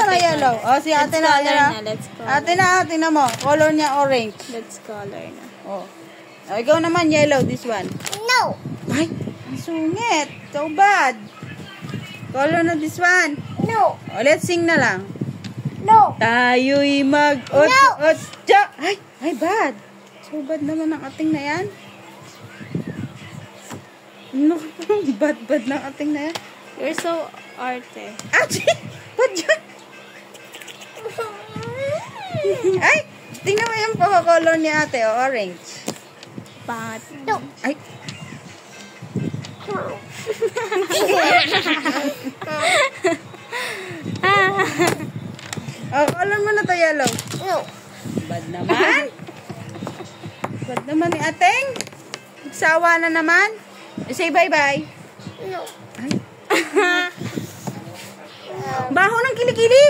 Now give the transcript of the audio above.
na yellow. O, si ate na. Let's color. Ate na, tingnan mo. Color niya orange. Let's color na. O. O, ikaw naman yellow, this one. No. Ay, ang sungit. So bad. Color na this one. No. O, let's sing na lang. No. Tayo'y mag-ot-ot-tsa. Ay, bad. So bad naman ang ating na yan. No, bad ng ating na yan. You're so arte. Achi! Bad yan. Ay, tingnan mo yung pagkakolor ni ate, o, orange. Pangat. No. Ay. O, color mo na to yellow. No. Bad naman. Bad naman ni ating. Sawa na naman. Say bye-bye. No. Ay. Baho ng kilikili.